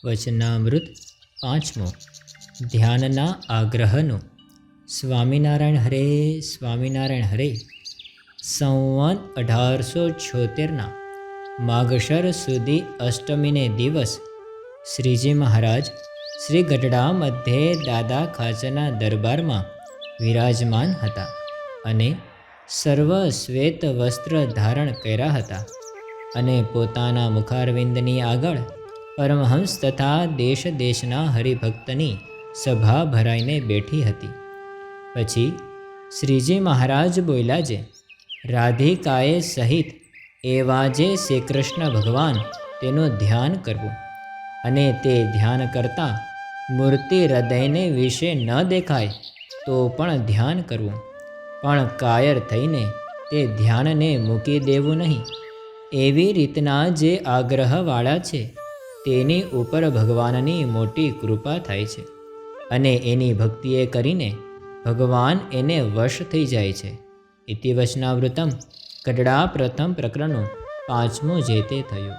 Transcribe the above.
વચનામૃત પાંચમો ધ્યાનના આગ્રહનો. સ્વામિનારાયણ હરે, સ્વામિનારાયણ હરે. સંવત 1876ના માગશર સુધી અષ્ટમીને દિવસ શ્રીજી મહારાજ શ્રી ગઢડા મધ્યે દાદા ખાચરના દરબારમાં વિરાજમાન હતા અને સર્વ શ્વેત વસ્ત્ર ધારણ કર્યા હતા અને પોતાના મુખારવિંદની આગળ પરમહંસ તથા દેશ દેશના હરિભક્તની સભા ભરાઈને બેઠી હતી. પછી શ્રીજી મહારાજ બોલ્યા છે, રાધિકાએ સહિત એવા જે શ્રી કૃષ્ણ ભગવાન તેનું ધ્યાન કરવું અને તે ધ્યાન કરતાં મૂર્તિ હૃદયને વિશે ન દેખાય તો પણ ધ્યાન કરવું, પણ કાયર થઈને તે ધ્યાનને મૂકી દેવું નહીં. એવી રીતના જે આગ્રહવાળા છે તેની ઉપર ભગવાનની મોટી કૃપા થાય છે અને એની ભક્તિએ કરીને ભગવાન એને વશ થઈ જાય છે. ઇતિ વચનામૃતમ ગઢડા પ્રથમ પ્રકરણનું પાંચમું જે તે થયું.